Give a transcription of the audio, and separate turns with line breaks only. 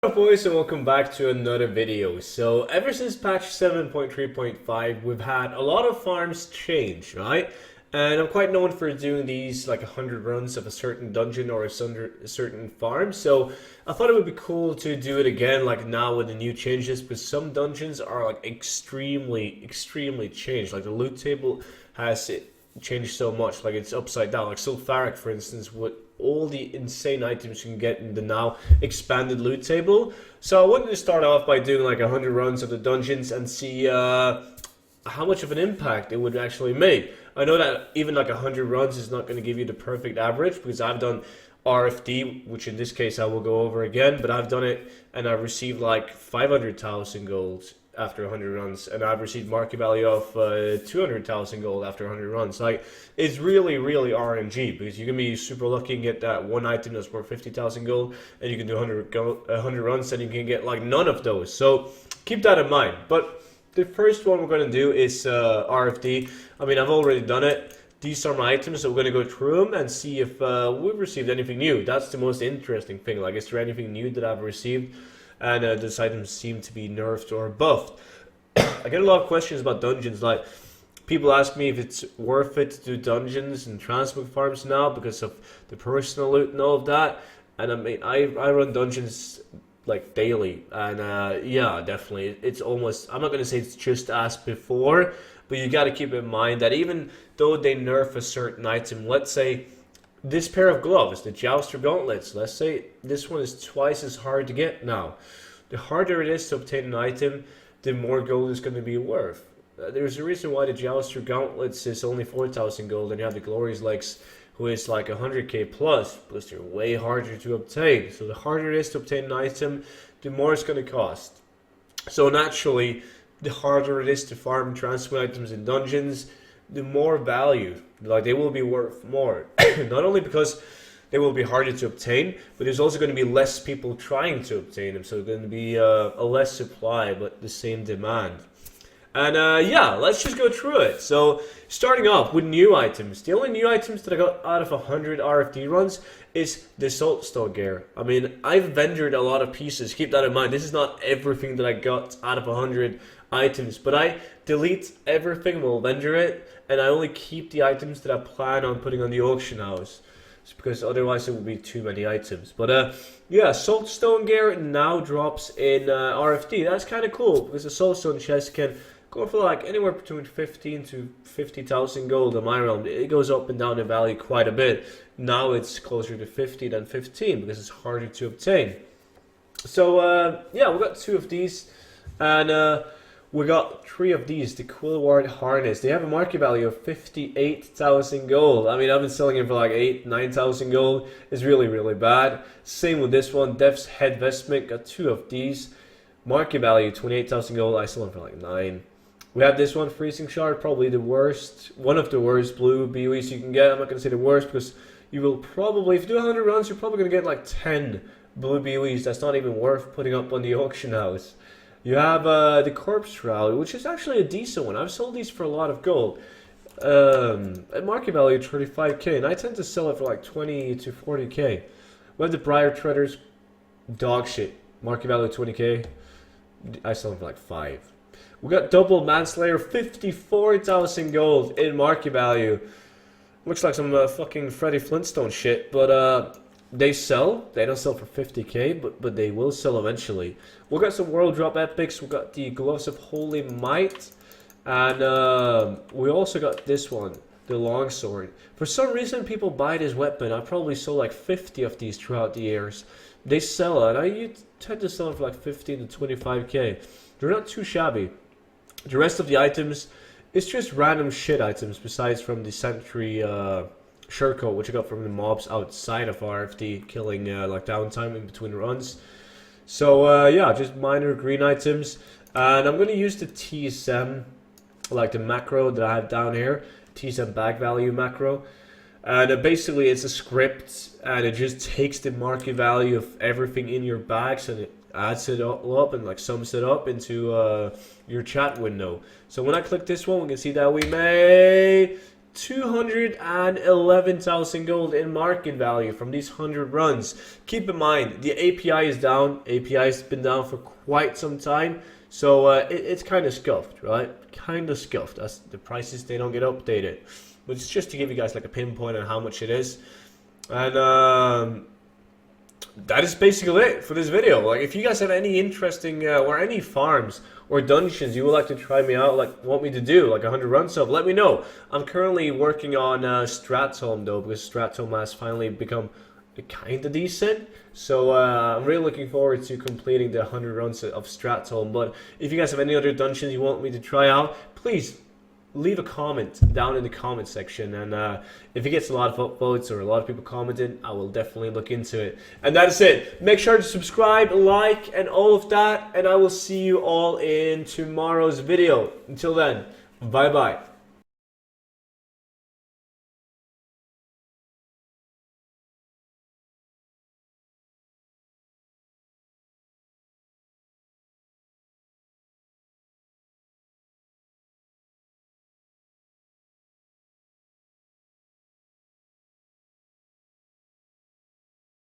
What up boys, and welcome back to another video. So ever since patch 7.3.5 we've had a lot of farms change, right? And I'm quite known for doing these like 100 runs of a certain dungeon or a certain farm. So I thought it would be cool to do it again like now with the new changes, because some dungeons are like extremely changed. Like the loot table has changed so much, like it's upside down. Like Sulfuric, for instance, with all the insane items you can get in the now expanded loot table. So I wanted to start off by doing like 100 runs of the dungeons and see how much of an impact it would actually make. I know that even like 100 runs is not going to give you the perfect average, because I've done RFD, which in this case I will go over again, but I've done it and I've received like 500,000 gold after 100 runs, and I've received market value of 200,000 gold after 100 runs. Like, it's really RNG, because you can be super lucky and get that one item that's worth 50,000 gold, and you can do 100 runs and you can get like none of those. So keep that in mind. But the first one we're going to do is RFD. I mean, I've already done it. These are my items, so we're going to go through them and see if we've received anything new. That's the most interesting thing. Like, is there anything new that I've received? And these items seem to be nerfed or buffed. I get a lot of questions about dungeons. Like, people ask me if it's worth it to do dungeons and transmog farms now because of the personal loot and all of that. And I mean, I run dungeons like daily, and yeah, definitely, it's almost, I'm not going to say it's just as before, but you got to keep in mind that even though they nerf a certain item, let's say this pair of gloves, the Jouster gauntlets, let's say this one is twice as hard to get now. The harder it is to obtain an item, the more gold it's going to be worth. There's a reason why the Jouster gauntlets is only 4,000 gold, and you have the Glorious Legs, who is like 100k plus, because they're way harder to obtain. So the harder it is to obtain an item, the more it's going to cost. So naturally, the harder it is to farm transfer items in dungeons, the more value, like they will be worth more. Not only because they will be harder to obtain, but there's also going to be less people trying to obtain them, so there's going to be a less supply but the same demand. And yeah, let's just go through it. So starting off with new items, the only new items that I got out of 100 RFD runs is the Saltstone gear. I mean, I've vendored a lot of pieces, keep that in mind. This is not everything that I got out of 100 items, but I delete everything, will vendor it, and I only keep the items that I plan on putting on the auction house, because otherwise it would be too many items. But yeah, Saltstone gear now drops in RFD. That's kind of cool, because the Saltstone chest can go for like anywhere between 15 to 50,000 gold in my realm. It goes up and down in value quite a bit. Now it's closer to 50 than 15 because it's harder to obtain. So yeah, we got 2 of these, and we got 3 of these, the Quillward Harness. They have a market value of 58,000 gold. I mean, I've been selling it for like 9,000 gold. It's really bad. Same with this one, Death's Head Vestment. Got 2 of these. Market value 28,000 gold. I sold them for like 9. We have this one, Freezing Shard, probably the worst, one of the worst blue BOEs you can get. I'm not going to say the worst, because you will probably, if you do 100 runs, you're probably going to get like 10 blue BOEs. That's not even worth putting up on the auction house. You have the Corpse Shroud, which is actually a decent one. I've sold these for a lot of gold. At market value 35k, and I tend to sell it for like 20 to 40k. We have the Briar Treaders, dog shit. Market value 20k. I sell them for like 5. We got Double Manslayer, 54,000 gold in market value. Looks like some fucking Freddy Flintstone shit, but they sell. They don't sell for 50k, but they will sell eventually. We got some World Drop Epics. We got the Gloves of Holy Might, and we also got this one, the Longsword. For some reason, people buy this weapon. I probably sold like 50 of these throughout the years. They sell it. I tend to sell them for like 15 to 25k. They're not too shabby. The rest of the items, it's just random shit items, besides from the Sentry Shurko, which I got from the mobs outside of RFD, killing like downtime in between runs. So yeah, just minor green items. And I'm going to use the TSM, like the macro that I have down here, TSM bag value macro. And basically it's a script, and it just takes the market value of everything in your bags and it adds it all up and like sums it up into your chat window. So when I click this one, we can see that we made 211,000 gold in market value from these 100 runs. Keep in mind, the API is down. API has been down for quite some time. So it's kind of scuffed, right? Kind of scuffed. That's the prices, they don't get updated. But it's just to give you guys like a pinpoint on how much it is. And that is basically it for this video. Like, if you guys have any interesting or any farms or dungeons you would like to try me out, like want me to do like 100 runs of, let me know. I'm currently working on Stratholme though, because Stratholme has finally become kind of decent. So I'm really looking forward to completing the 100 runs of Stratholme. But if you guys have any other dungeons you want me to try out, please leave a comment down in the comment section, and if it gets a lot of upvotes or a lot of people commenting, I will definitely look into it. And that is it. Make sure to subscribe, like, and all of that, and I will see you all in tomorrow's video. Until then, bye bye.